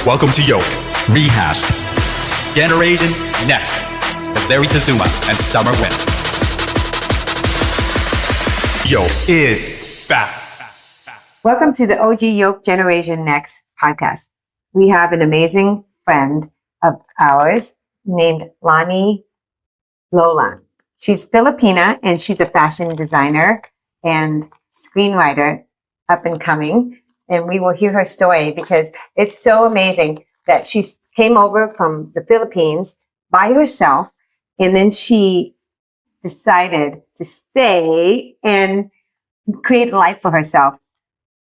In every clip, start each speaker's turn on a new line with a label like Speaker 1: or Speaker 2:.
Speaker 1: Welcome to Yoke, Rehashed, Generation Next, with Larry Tazuma and Summer Wynn. Yoke is back.
Speaker 2: Welcome to the OG Yoke Generation Next podcast. We have an amazing friend of ours named LANI LOLONG. She's Filipina and she's a fashion designer and screenwriter up and coming. And we will hear her story because it's so amazing that she came over from the Philippines by herself. And then she decided to stay and create a life for herself.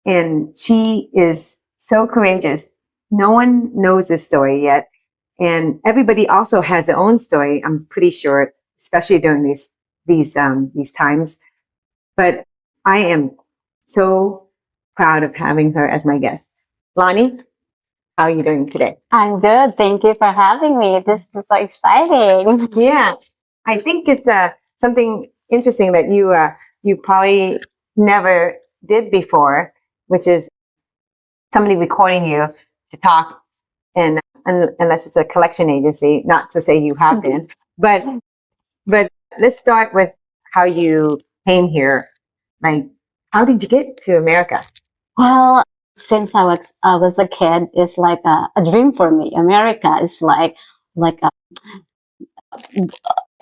Speaker 2: And she is so courageous. No one knows this story yet. And everybody also has their own story, I'm pretty sure, especially during these times. But I am so proud of having her as my guest. LANI, how are you doing today?
Speaker 3: I'm good. Thank you for having me. This is so exciting.
Speaker 2: Yeah, I think it's something interesting that you probably never did before, which is somebody recording you to talk, and unless it's a collection agency, not to say you have been, but let's start with how you came here. Like, how did you get to America?
Speaker 3: Well, since I was a kid, it's like a dream for me. America is like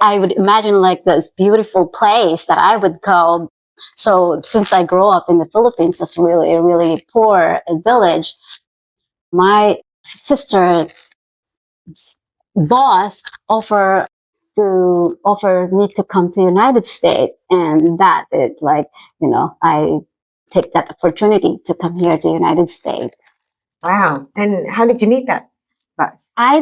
Speaker 3: I would imagine like this beautiful place that I would go. So since I grew up in the Philippines, it's really a really poor village. My sister's boss offered me to come to United States, and that it like, I take that opportunity to come here to United States.
Speaker 2: Wow. And how did you meet that boss?
Speaker 3: I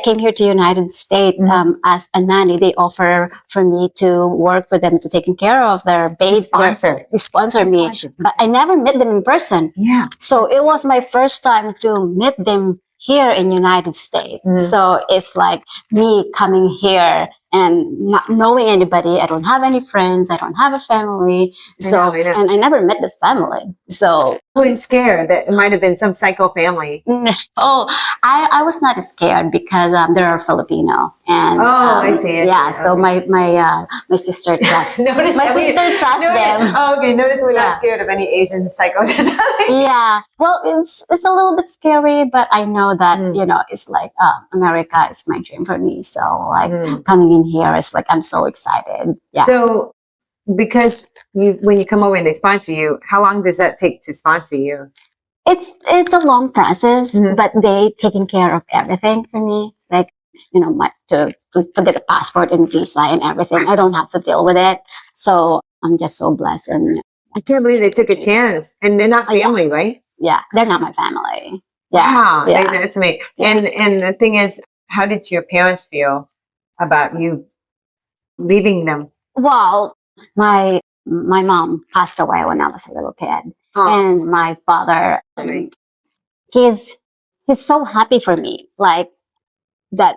Speaker 3: came here to United States as a nanny. They offer for me to work for them, to taking care of their baby. They sponsor me. But I never met them in person.
Speaker 2: Yeah.
Speaker 3: So it was my first time to meet them here in United States. So it's like me coming here and not knowing anybody. I don't have any friends. I don't have a family. So,
Speaker 2: I know.
Speaker 3: and I never met this family. So
Speaker 2: I was scared that it might have been some psycho family.
Speaker 3: I was not scared because they're Filipino. And
Speaker 2: I see.
Speaker 3: Yeah. So my sister trusts. them.
Speaker 2: Oh, okay. Notice we're not scared of any Asian psychos.
Speaker 3: Yeah. Well, it's a little bit scary, but I know that it's like America is my dream for me. So like coming in here, it's like I'm so excited. Yeah.
Speaker 2: So because when you come over and they sponsor you, how long does that take to sponsor you?
Speaker 3: It's a long process, but they taking care of everything for me. Like, to get the passport and visa and everything. I don't have to deal with it. So I'm just so blessed. And
Speaker 2: I can't believe they took a chance. And they're not family, right?
Speaker 3: Yeah, they're not my family. Yeah.
Speaker 2: Wow,
Speaker 3: yeah.
Speaker 2: That's amazing. And the thing is, how did your parents feel about you leaving them?
Speaker 3: Well, my mom passed away when I was a little kid. And my father, he's so happy for me. Like that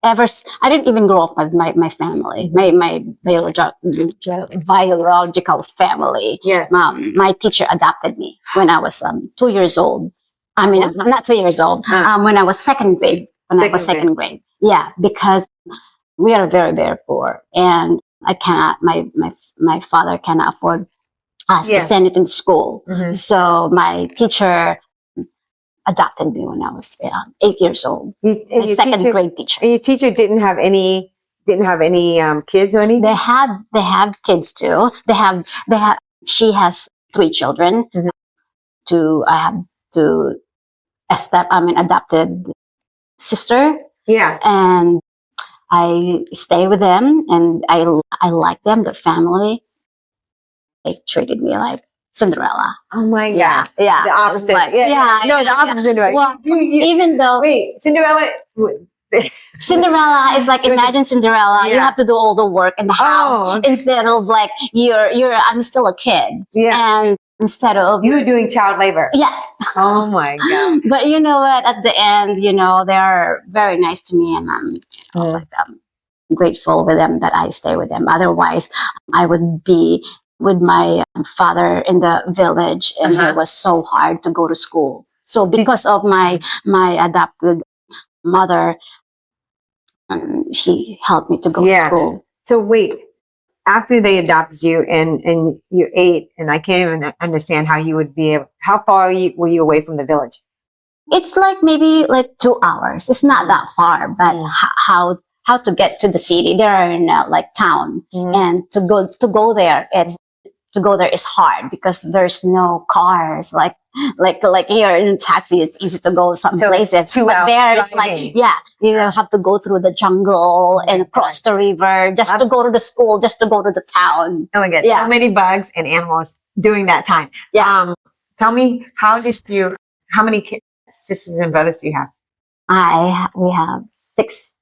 Speaker 3: I didn't even grow up with my family, my biological family.
Speaker 2: Yeah.
Speaker 3: My teacher adopted me when I was 2 years old. I mean, I'm not 2 years old. When I was second grade. Second grade. Yeah, because we are very, very poor, and I cannot. My father cannot afford us to send it in school. So my teacher adopted me when I was 8 years old. My second grade teacher.
Speaker 2: And your teacher didn't have any kids or anything?
Speaker 3: They have kids too. She has 3 children. I have two adopted sister.
Speaker 2: Yeah.
Speaker 3: And I stay with them, and I like them, the family. They treated me like Cinderella.
Speaker 2: Oh my God.
Speaker 3: Yeah.
Speaker 2: The opposite.
Speaker 3: Like,
Speaker 2: the opposite. Right?
Speaker 3: Well, even though Cinderella is like, imagine Cinderella. You have to do all the work in the house instead of like I'm still a kid.
Speaker 2: Yeah.
Speaker 3: And instead of
Speaker 2: you were doing child labor.
Speaker 3: Yes.
Speaker 2: Oh my God.
Speaker 3: But you know what? At the end, they are very nice to me, and I'm grateful with them that I stay with them. Otherwise, I would be with my father in the village, and it was so hard to go to school. So because of my adopted mother, she helped me to go to school.
Speaker 2: So wait, after they adopted you and you're 8, and I can't even understand how you would be able, how far were you away from the village?
Speaker 3: It's like maybe like 2 hours. It's not that far, but how to get to the city? They are in like town, and to go there, is hard because there's no cars. Like here in taxi, it's easy to go some places. But there is like, you have to go through the jungle and cross the river just to go to the school, just to go to the town.
Speaker 2: Oh my God, so many bugs and animals during that time. Tell me, how many kids, sisters and brothers do you have?
Speaker 3: We have 6,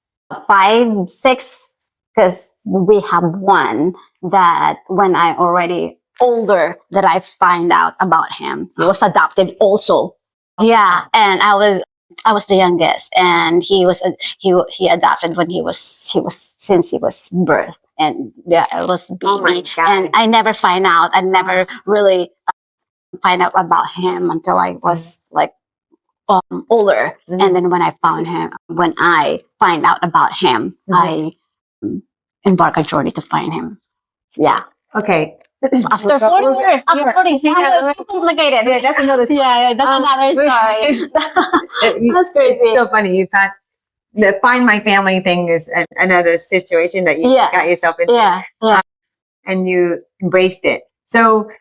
Speaker 3: 5, 6, because we have one that when I already older that I find out about him. He was adopted also. Yeah, and I was the youngest, and he adopted when he was since he was birth, and it was baby.
Speaker 2: Oh my God.
Speaker 3: And I never find out. I never really find out about him until I was like older, and then when I find out about him, I embark a journey to find him. So, yeah.
Speaker 2: Okay.
Speaker 3: After 40 years, after 40 years, it's too complicated.
Speaker 2: Yeah, that's another story.
Speaker 3: That's another story. That's crazy.
Speaker 2: It's so funny. You got the Find My Family thing is another situation that you got yourself into.
Speaker 3: Yeah.
Speaker 2: And you embraced it. So,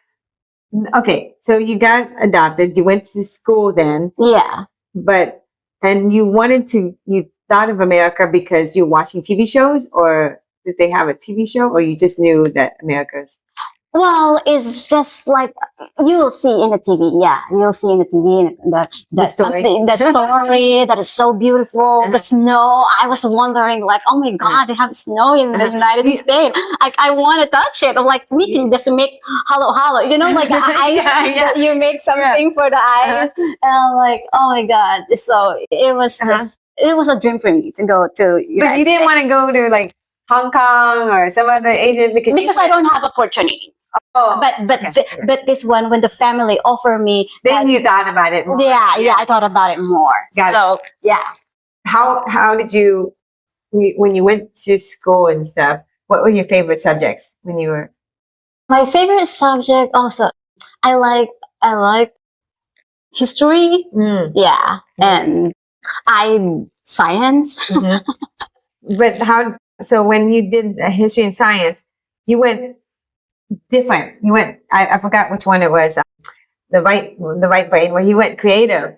Speaker 2: okay, so you got adopted. You went to school then.
Speaker 3: Yeah.
Speaker 2: And you thought of America because you're watching TV shows, or did they have a TV show, or you just knew that America's?
Speaker 3: Well, it's just like you will see in the TV. Yeah, you'll see in the TV the story. The story that is so beautiful. The snow. I was wondering, like, oh my God, they have snow in the United States. I want to touch it. I'm like, we can just make hollow. You know, like the eyes. You make something for the eyes, and I'm like, oh my God. So it was it was a dream for me to go to.
Speaker 2: But you didn't want to go to like Hong Kong or some other Asian because
Speaker 3: I don't have opportunity.
Speaker 2: Oh,
Speaker 3: but this one, when the family offered me,
Speaker 2: then you thought about it more.
Speaker 3: Yeah, I thought about it more.
Speaker 2: How did you, when you went to school and stuff, what were your favorite subjects when you were?
Speaker 3: My favorite subject also, I like history. And science.
Speaker 2: But so when you did history and science, you went different. You went, I forgot which one it was, the right brain, where you went creative.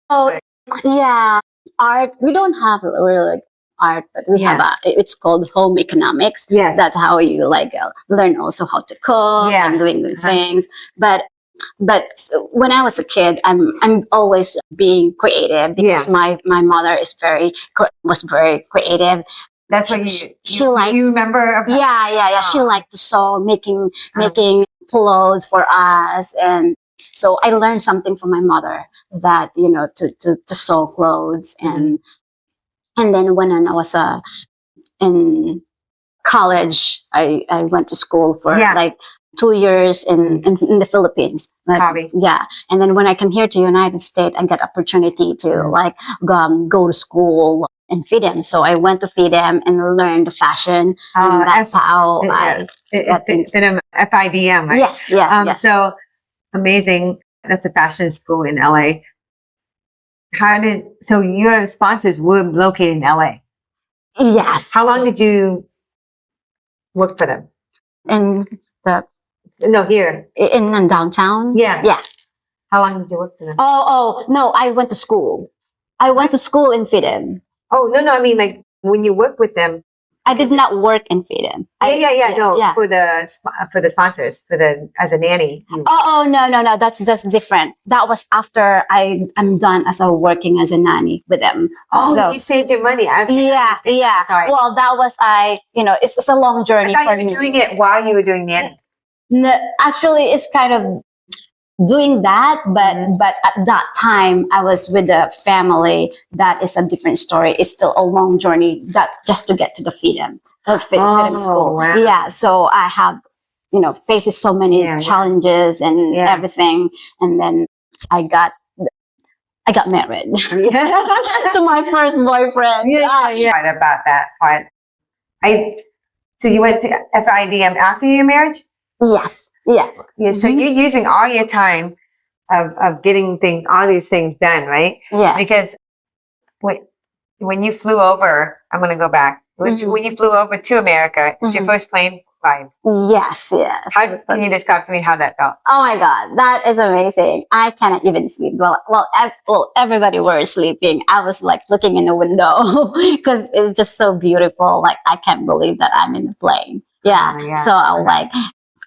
Speaker 3: Oh, yeah. Art, we don't have really like art, but we have it's called home economics.
Speaker 2: Yes.
Speaker 3: That's how you like learn also how to cook and doing the things. But when I was a kid, I'm always being creative because my mother was very creative.
Speaker 2: That's what you remember?
Speaker 3: She liked to sew, making clothes for us, and so I learned something from my mother that to sew clothes, and then when I was in college, I went to school for like 2 years in the Philippines. And then when I came here to United States, I got opportunity to like go to school and FIDM. So I went to FIDM and learned the fashion. And that's how I got into
Speaker 2: FIDM, right?
Speaker 3: Yes.
Speaker 2: So amazing. That's a fashion school in LA. So your sponsors were located in LA?
Speaker 3: Yes.
Speaker 2: How long did you work for them? Here.
Speaker 3: In downtown?
Speaker 2: Yeah. How long did you work for them?
Speaker 3: No, I went to school. I went to school in FIDM.
Speaker 2: Oh, no, I mean, like, when you work with them.
Speaker 3: I did not work in FIDM.
Speaker 2: For the sponsors, as a nanny.
Speaker 3: No, that's different. That was after I'm done working as a nanny with them.
Speaker 2: Oh,
Speaker 3: so,
Speaker 2: you saved your money.
Speaker 3: Sorry. Well, that was it's a long journey
Speaker 2: for me. I thought
Speaker 3: you
Speaker 2: were doing it while you were doing nanny.
Speaker 3: No, actually, it's kind of doing that, but at that time I was with the family. That is a different story. It's still a long journey that just to get to the FIDM school.
Speaker 2: Wow.
Speaker 3: Yeah, so I have faces so many challenges and everything, and then I got I got married to my first boyfriend.
Speaker 2: Right about that part. So you went to FIDM after your marriage?
Speaker 3: Yes.
Speaker 2: Yeah. So you're using all your time of getting all these things done, right?
Speaker 3: Yeah.
Speaker 2: Because when you flew over, I'm going to go back. When you flew over to America, it's your first plane ride.
Speaker 3: Yes.
Speaker 2: Can you describe to me how that felt?
Speaker 3: Oh my God, that is amazing. I cannot even sleep. Well, everybody was sleeping. I was like looking in the window because it's just so beautiful. Like, I can't believe that I'm in the plane. Yeah. So I like,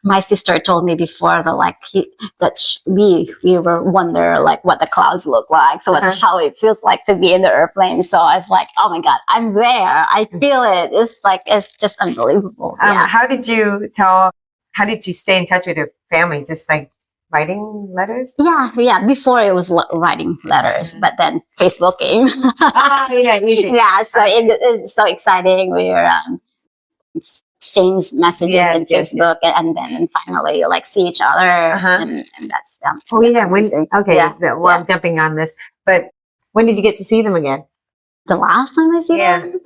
Speaker 3: my sister told me before that we were wonder like what the clouds look like. So how it feels like to be in the airplane. So I was like, oh my God, I'm there. I feel it. It's just unbelievable.
Speaker 2: How did you stay in touch with your family? Just like writing letters?
Speaker 3: Yeah. Before it was writing letters, but then Facebook came. Yeah. So it's so exciting. We were exchange messages in Facebook, and then finally like see each other, and that's
Speaker 2: I'm jumping on this, but when did you get to see them again?
Speaker 3: The last time I see them,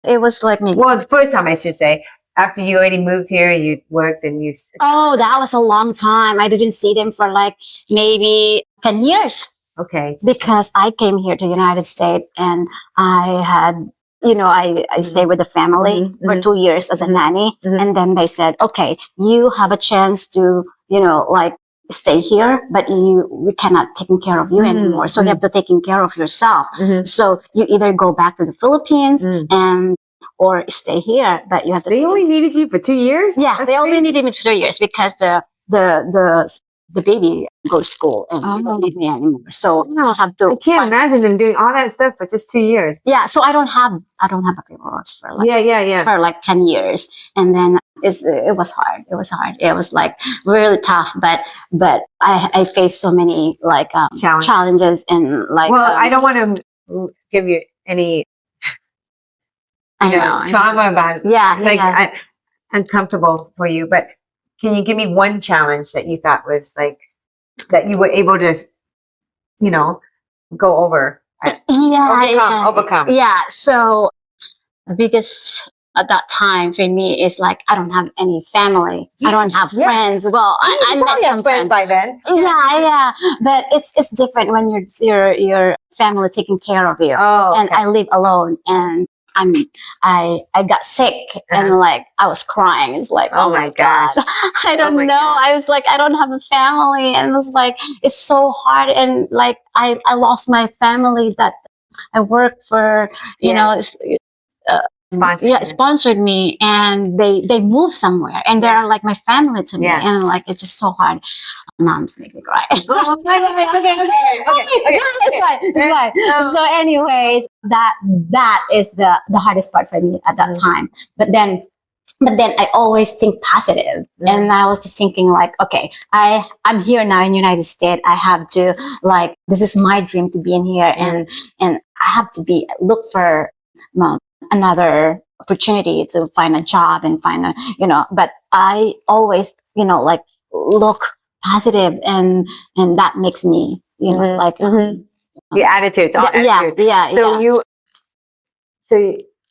Speaker 3: it was like maybe.
Speaker 2: Well, the first time I should say. After you already moved here, you worked and you.
Speaker 3: Oh, that was a long time. I didn't see them for like maybe 10 years.
Speaker 2: Okay.
Speaker 3: Because I came here to the United States and I had, I stayed with the family for 2 years as a nanny. And then they said, okay, you have a chance to, like stay here, but we cannot take care of you anymore. So you have to take care of yourself. So you either go back to the Philippines or stay here, but you have to.
Speaker 2: They only needed you for 2 years?
Speaker 3: Yeah, they only needed me for 2 years because the baby goes to school and they don't need me anymore. So I have to.
Speaker 2: I can't imagine them doing all that stuff for just 2 years.
Speaker 3: Yeah, so I don't have a paperwork for like for like 10 years, and then it was hard. It was hard. It was like really tough, but I faced so many like challenges and like.
Speaker 2: Well, I don't want to give you any. Trauma about it.
Speaker 3: Yeah.
Speaker 2: Uncomfortable for you, but can you give me one challenge that you thought was like that you were able to, go over? Overcome.
Speaker 3: Yeah. So the biggest at that time for me is like I don't have any family. I don't have friends. Well, I met some
Speaker 2: friends by then.
Speaker 3: Yeah. But it's different when your family taking care of you. And I live alone and. I got sick and like I was crying. It's like, oh my God, I don't know. I was like, I don't have a family, and it was like it's so hard. And like I lost my family that I worked for. Sponsored me, and they moved somewhere, and they're like my family to me, and like it's just so hard. Now I'm just making me cry. Okay. It's fine. So, anyways, that is the hardest part for me at that time. But then I always think positive, and I was just thinking like, okay, I'm here now in United States. I have to like this is my dream to be in here, and I have to look for another opportunity to find a job and find But I always like look positive and that makes me like
Speaker 2: the attitude. So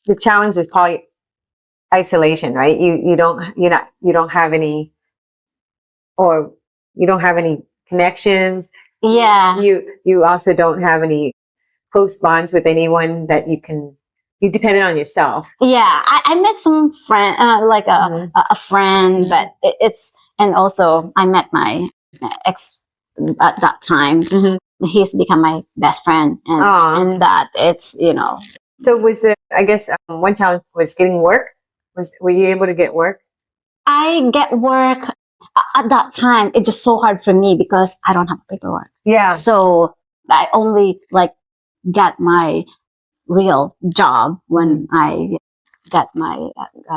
Speaker 2: the challenge is probably isolation, right? You don't have any connections. You also don't have any close bonds with anyone that you depended on yourself.
Speaker 3: I met some friend like a friend, but and also I met my ex at that time. He's become my best friend, and that it's
Speaker 2: So was it? I guess one challenge was getting work. Were you able to get work?
Speaker 3: I get work at that time. It's just so hard for me because I don't have paperwork.
Speaker 2: Yeah.
Speaker 3: So I only like got my real job when I got my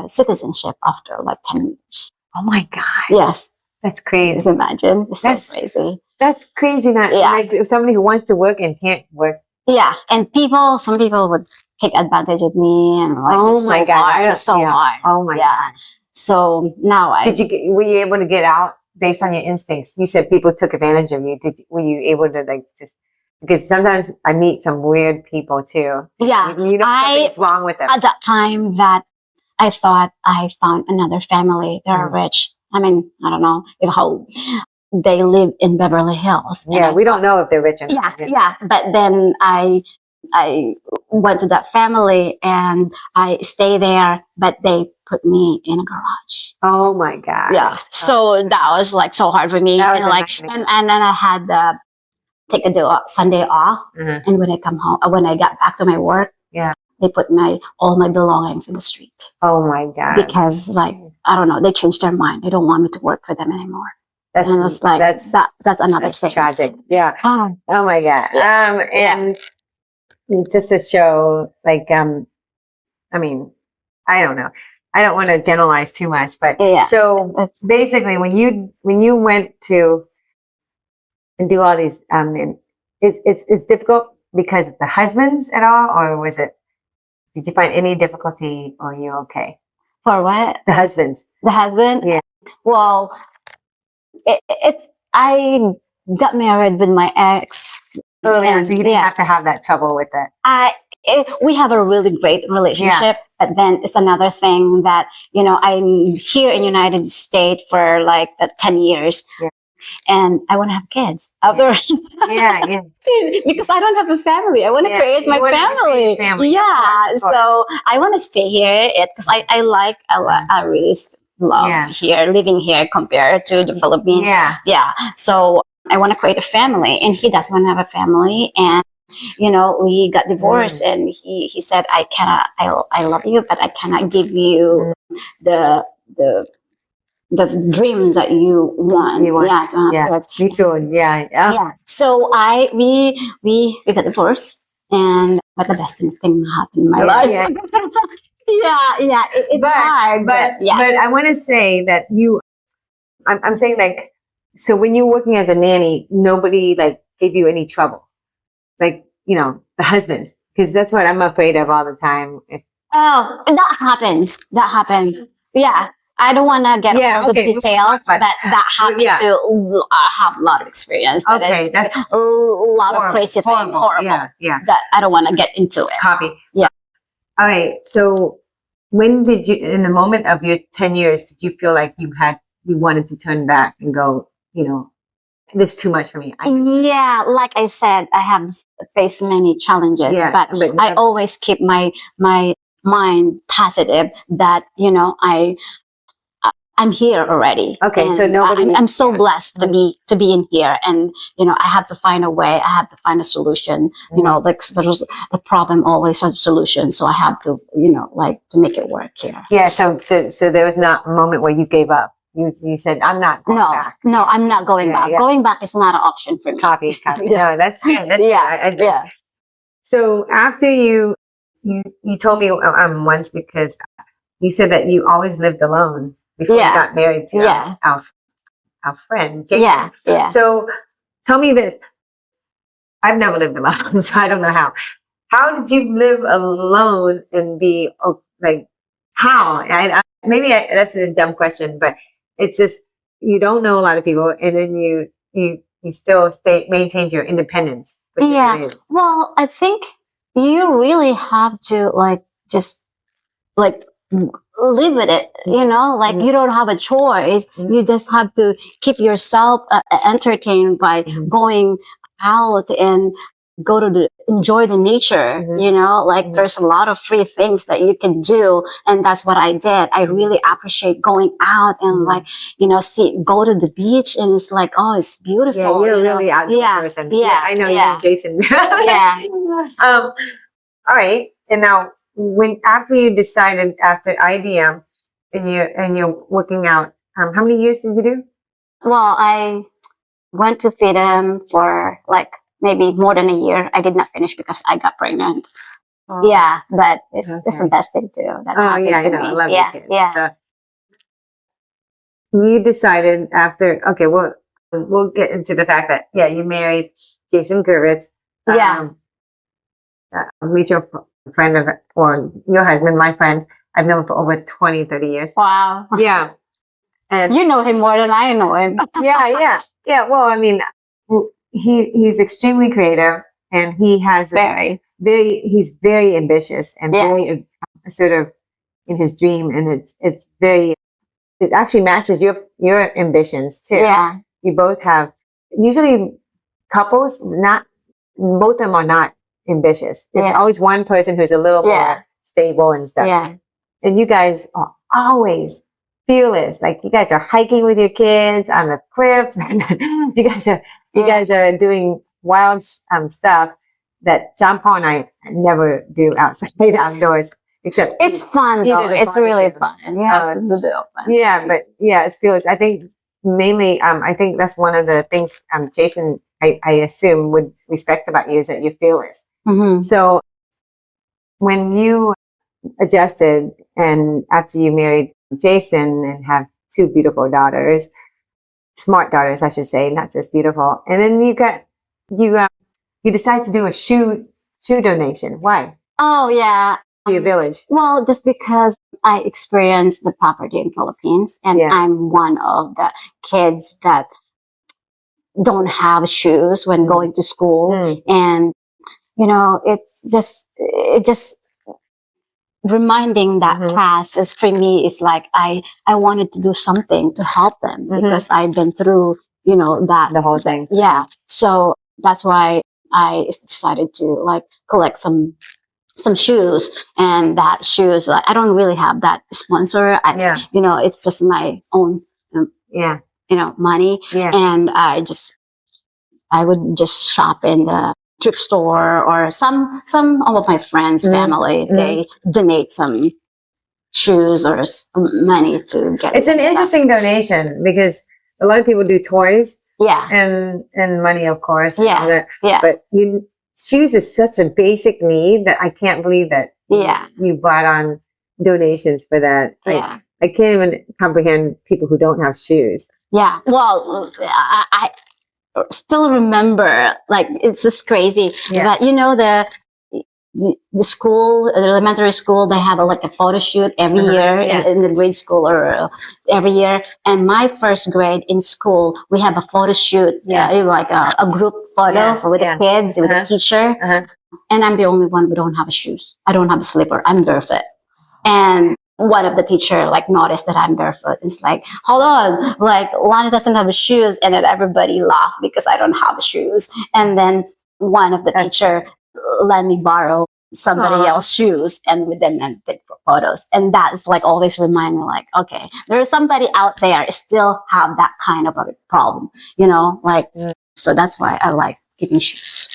Speaker 3: citizenship after like 10 years.
Speaker 2: Oh my God.
Speaker 3: Yes.
Speaker 2: That's crazy.
Speaker 3: Just imagine. That's so crazy.
Speaker 2: That's crazy. Like somebody who wants to work and can't work.
Speaker 3: Yeah. And some people would take advantage of me and like, it's so hard.
Speaker 2: Oh my God.
Speaker 3: So now
Speaker 2: were you able to get out based on your instincts? You said people took advantage of you. Were you able to like just Because sometimes I meet some weird people too.
Speaker 3: Yeah.
Speaker 2: You know, something's wrong with them.
Speaker 3: At that time that I thought I found another family. They're rich. I mean, I don't know how they live in Beverly Hills.
Speaker 2: Yeah, we don't know if they're rich or not.
Speaker 3: Yeah. But then I went to that family and I stay there, but they put me in a garage.
Speaker 2: Oh my God.
Speaker 3: Yeah. So that was like so hard for me. And like, and then I had take a day off, Sunday off. And when I come home, when I got back to my work, they put all my belongings in the street.
Speaker 2: Oh my God.
Speaker 3: Because like, I don't know, they changed their mind. They don't want me to work for them anymore. And it's like, that's another thing.
Speaker 2: Tragic. Yeah. Oh my God. And just to show, like, I mean, I don't know. I don't want to generalize too much, but so basically when you went to and do all these, it's difficult because of the husbands at all, or did you find any difficulty, or are you okay?
Speaker 3: For what?
Speaker 2: The husbands.
Speaker 3: The husband? Yeah. Well, I got married with my ex.
Speaker 2: Oh, yeah. So you didn't have to have that trouble with it.
Speaker 3: We have a really great relationship, but then it's another thing that, you know, I'm here in United States for like 10 years. Yeah. And I want to have kids after. Because I don't have a family. I want to create my family. Yeah. So I want to stay here because I really love here, living here compared to the Philippines. Yeah. So I want to create a family, and he doesn't want to have a family. And, you know, we got divorced, and he said, I love you, but I cannot give you the dreams that you want.
Speaker 2: Me too. Yeah.
Speaker 3: So we got divorced, but the best thing happened in my life. It's hard. But
Speaker 2: I want to say that I'm saying, like, so when you're working as a nanny, nobody like gave you any trouble, like, you know, the husbands, because that's what I'm afraid of all the time.
Speaker 3: That happened. Yeah. I don't want to get into the details, but that happened to have a lot of experience.
Speaker 2: Okay, that's
Speaker 3: a lot of crazy things, horrible. Yeah. That I don't want to get into it.
Speaker 2: Copy.
Speaker 3: Yeah.
Speaker 2: All right. So when did you, in the moment of your 10 years, did you feel like you wanted to turn back and go, you know, this is too much for me?
Speaker 3: Yeah, like I said, I have faced many challenges, but I always keep my mind positive that, you know, I'm here already. Okay, and so I'm so blessed to be in here, and you know, I have to find a way. I have to find a solution. You know, like there's a problem always has a solution, so I have to, you know, like to make it work here.
Speaker 2: Yeah. So there was not a moment where you gave up. You said, I'm not going back.
Speaker 3: No, I'm not going back. Yeah. Going back is not an option for me.
Speaker 2: Copy. No, that's good. That's So after you told me once, because you said that you always lived alone before you got married to our friend, Jason.
Speaker 3: Yeah.
Speaker 2: So tell me this. I've never lived alone, so I don't know how. How did you live alone and be, like, how? Maybe that's a dumb question, but it's just, you don't know a lot of people, and then you still maintained your independence. Which is amazing.
Speaker 3: Well, I think you really have to, like, just, like, live with it, you know, like you don't have a choice. You just have to keep yourself entertained by going out and enjoy the nature, you know, like there's a lot of free things that you can do. And that's what I did. I really appreciate going out and like, you know, go to the beach, and it's like, oh, it's beautiful.
Speaker 2: Yeah, you're really outdoor person. Yeah, I know you, Jason. All right. And now, after you decided, after IBM, and you're working out, how many years did you do?
Speaker 3: Well, I went to feed him for like maybe more than a year. I did not finish because I got pregnant. Oh. Yeah, but it's the best thing too.
Speaker 2: I know. I love your kids. Yeah. So you decided after, we'll get into the fact that, you married Jason Gervitz. Mutual friend or your husband, my friend. I've known him for over 20, 30 years.
Speaker 3: Wow.
Speaker 2: Yeah. And
Speaker 3: you know him more than I know him.
Speaker 2: Yeah. Well, I mean, he's extremely creative. and he has he's very ambitious and very sort of in his dream, and it actually matches your ambitions too.
Speaker 3: Yeah.
Speaker 2: You both have, usually couples, not both of them are not ambitious. It's always one person who's a little more stable and stuff.
Speaker 3: Yeah.
Speaker 2: And you guys are always fearless. Like you guys are hiking with your kids on the cliffs, and you guys are doing wild stuff that John Paul and I never do outdoors. Except
Speaker 3: it's fun though. It's really fun. Yeah, it's a bit of fun.
Speaker 2: Yeah, but yeah, it's fearless. I think mainly, I think that's one of the things Jason, I assume, would respect about you is that you're fearless.
Speaker 3: Mm-hmm.
Speaker 2: So when you adjusted and after you married Jason and have two beautiful daughters, smart daughters, I should say, not just beautiful, and then you decide to do a shoe donation. Why?
Speaker 3: Oh yeah.
Speaker 2: Your village.
Speaker 3: Well, just because I experienced the poverty in Philippines, and I'm one of the kids that don't have shoes when going to school, and it's just reminding that class is for me is like I wanted to do something to help them because I've been through that
Speaker 2: the whole thing.
Speaker 3: Yeah, so that's why I decided to like collect some shoes, and that shoes, I don't really have that sponsor. It's just my own, money.
Speaker 2: Yeah.
Speaker 3: And I would just shop in the thrift store, or some of my friends, family, they donate some shoes or some money to get.
Speaker 2: It's an interesting donation because a lot of people do toys.
Speaker 3: Yeah.
Speaker 2: And money, of course.
Speaker 3: Yeah. Yeah.
Speaker 2: But shoes is such a basic need that I can't believe that you bought on donations for that. I can't even comprehend people who don't have shoes.
Speaker 3: Yeah. Well, I still remember, like, it's just crazy that, the school, the elementary school, they have like a photo shoot every year in the grade school or every year. And my first grade in school, we have a photo shoot, like a group photo with the kids, with the teacher. And I'm the only one who don't have shoes. I don't have a slipper. I'm barefoot. And one of the teacher like noticed that I'm barefoot. It's like, hold on, like Lana doesn't have shoes, and then everybody laughed because I don't have shoes. And then one of the teacher let me borrow somebody else's shoes, and with them and take photos. And that's like always remind me, like, okay, there is somebody out there still have that kind of a problem, so that's why I like giving shoes.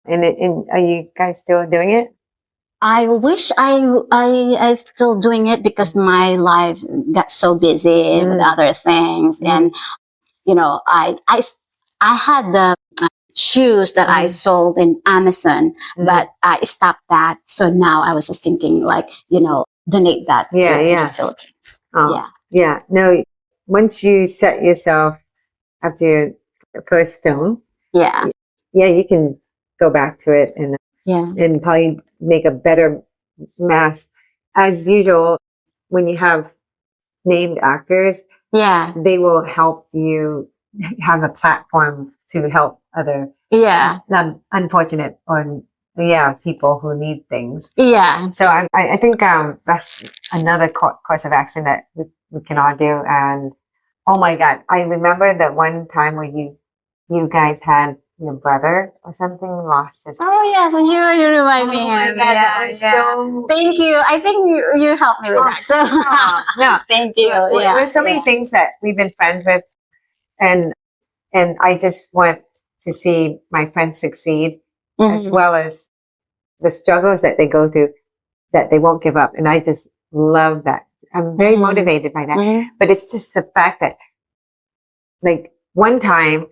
Speaker 2: And are you guys still doing it?
Speaker 3: I wish I still doing it because my life got so busy with other things, and I had the shoes that I sold in Amazon, but I stopped that. So now I was just thinking, like, donate that to the Philippines.
Speaker 2: No, once you set yourself after your first film, you can go back to it and probably make a better mask. As usual, when you have named actors, they will help you have a platform to help other unfortunate or people who need things. So I think that's another course of action that we can all do. And oh my God, I remember that one time where you guys had your brother or something lost his.
Speaker 3: Oh yes, you remind me.
Speaker 2: So
Speaker 3: thank you. I think you helped me with that. So
Speaker 2: no,
Speaker 3: thank you.
Speaker 2: There's so many things that we've been friends with, and I just want to see my friends succeed, as well as the struggles that they go through, that they won't give up. And I just love that. I'm very motivated by that. But it's just the fact that, like, one time,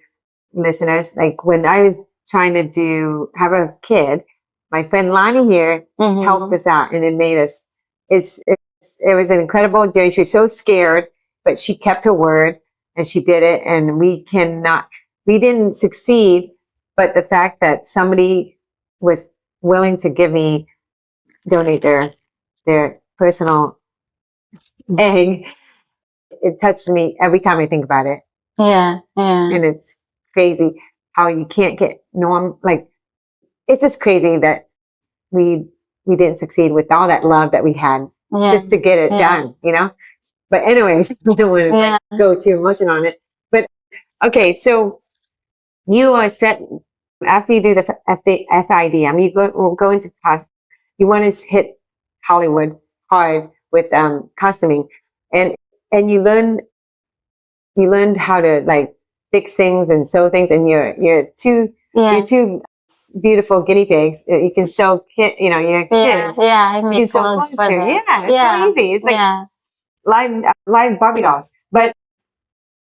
Speaker 2: listeners, like when I was trying to have a kid, my friend LANI here helped us out, and it made us, it was an incredible journey. She was so scared, but she kept her word and she did it. And we didn't succeed, but the fact that somebody was willing to donate their personal egg, it touched me every time I think about it. And it's crazy how you can't get it's just crazy that we didn't succeed with all that love that we had just to get it done, you know? But anyways, we don't want to like, go too emotional on it. But okay, so you are set after you do the FID. I mean, we'll go into you want to hit Hollywood hard with costuming, and you learned how to like fix things and sew things, and you're two beautiful guinea pigs. You can sew your kids.
Speaker 3: Yeah, I make
Speaker 2: sew
Speaker 3: clothes for them.
Speaker 2: Yeah, it's so easy. It's like live Barbie dolls, but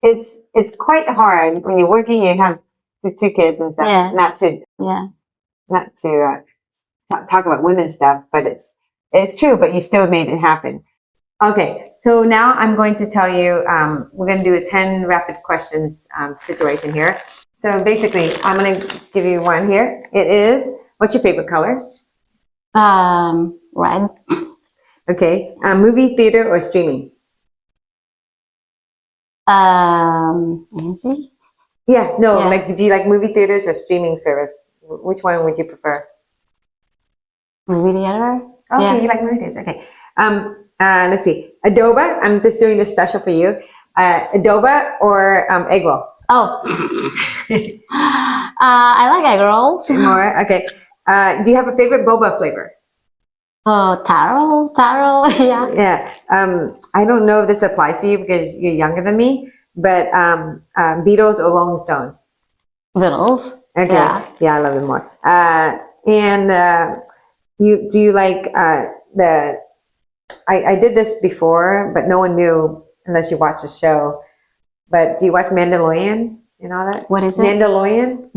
Speaker 2: it's quite hard when you're working. You have the two kids and stuff. Not to talk about women's stuff, but it's true. But you still made it happen. Okay, so now I'm going to tell you. We're going to do a 10 rapid questions situation here. So basically, I'm going to give you one here. It is, what's your favorite color?
Speaker 3: Red.
Speaker 2: Okay, movie, theater, or streaming?
Speaker 3: Easy.
Speaker 2: Yeah, no, like, do you like movie theaters or streaming service? Which one would you prefer?
Speaker 3: Movie theater.
Speaker 2: Okay, you like movie theaters. Okay. Let's see. Adobe. I'm just doing this special for you. Adobe or egg roll?
Speaker 3: Oh. I like egg rolls.
Speaker 2: More. Okay. Do you have a favorite boba flavor?
Speaker 3: Oh, taro, yeah.
Speaker 2: Yeah. I don't know if this applies to you because you're younger than me, but Beatles or Rolling Stones?
Speaker 3: Beatles.
Speaker 2: Okay. Yeah, I love them more. And do you like I did this before, but no one knew unless you watch the show. But do you watch Mandalorian and all that?
Speaker 3: What is it?
Speaker 2: Mandalorian?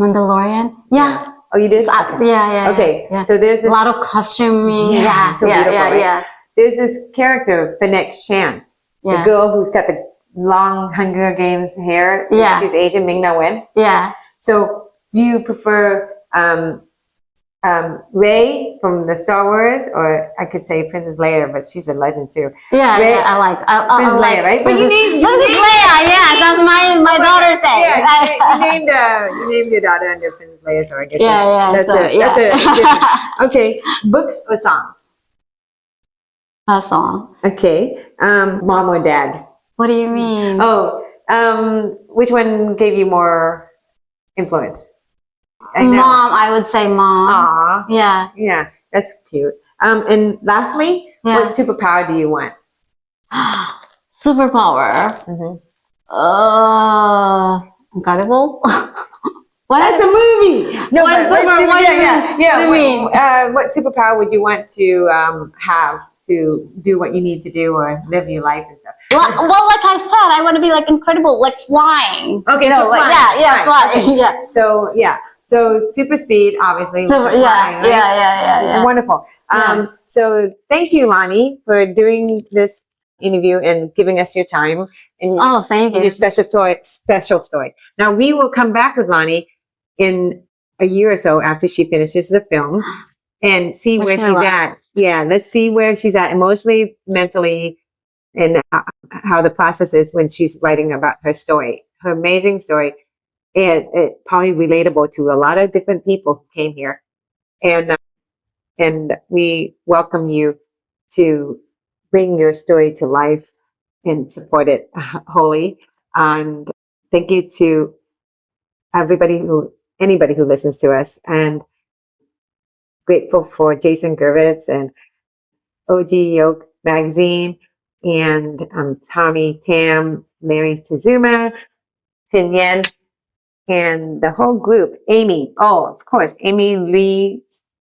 Speaker 3: Yeah.
Speaker 2: Oh, you did?
Speaker 3: Okay. Yeah.
Speaker 2: Okay.
Speaker 3: Yeah.
Speaker 2: So there's this,
Speaker 3: a lot of costuming.
Speaker 2: Yeah. So beautiful, right?
Speaker 3: Yeah.
Speaker 2: There's this character, Fennec Shan, the girl who's got the long Hunger Games hair.
Speaker 3: Yeah.
Speaker 2: She's Asian, Ming-Na Wen.
Speaker 3: Yeah.
Speaker 2: So do you prefer Rey from the Star Wars, or I could say Princess Leia, but she's a legend too.
Speaker 3: Yeah,
Speaker 2: Rey,
Speaker 3: I like
Speaker 2: Princess Leia, right?
Speaker 3: But you named Princess Leia. Yeah, that's my daughter's name.
Speaker 2: Yeah, you named your daughter under Princess Leia, so I guess that's it. Okay, books or songs?
Speaker 3: A song.
Speaker 2: Okay, mom or dad?
Speaker 3: What do you mean?
Speaker 2: Oh, which one gave you more influence?
Speaker 3: Mom, I would say mom.
Speaker 2: Aww.
Speaker 3: Yeah,
Speaker 2: that's cute. And lastly, what superpower do you want?
Speaker 3: Superpower. Incredible.
Speaker 2: What? That's a movie. No,
Speaker 3: what
Speaker 2: what superpower would you want to have to do what you need to do or live your life and stuff?
Speaker 3: Well, like I said, I want to be like incredible, like flying.
Speaker 2: Okay, so flying.
Speaker 3: Flying.
Speaker 2: Okay.
Speaker 3: Yeah.
Speaker 2: So super speed, obviously.
Speaker 3: Flying, right? Yeah.
Speaker 2: Wonderful. So thank you, LANI, for doing this interview and giving us your time and
Speaker 3: thank you.
Speaker 2: Your special story. Now we will come back with LANI in a year or so after she finishes the film and see where she's at. Yeah, let's see where she's at emotionally, mentally, and how the process is when she's writing about her story, her amazing story. And it probably relatable to a lot of different people who came here. And we welcome you to bring your story to life and support it wholly. And thank you to anybody who listens to us, and grateful for Jason Gervitz and OG Yoke Magazine and Tommy Tam, Mary Tizuma, Tin Yen, and the whole group. Amy, of course, Amy Lee,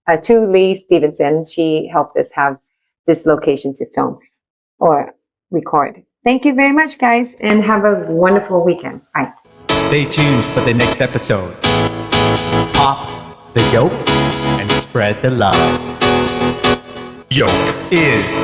Speaker 2: Lee Stevenson. She helped us have this location to film or record. Thank you very much, guys, and have a wonderful weekend. Bye.
Speaker 1: Stay tuned for the next episode. Pop the yolk and spread the love. Yolk is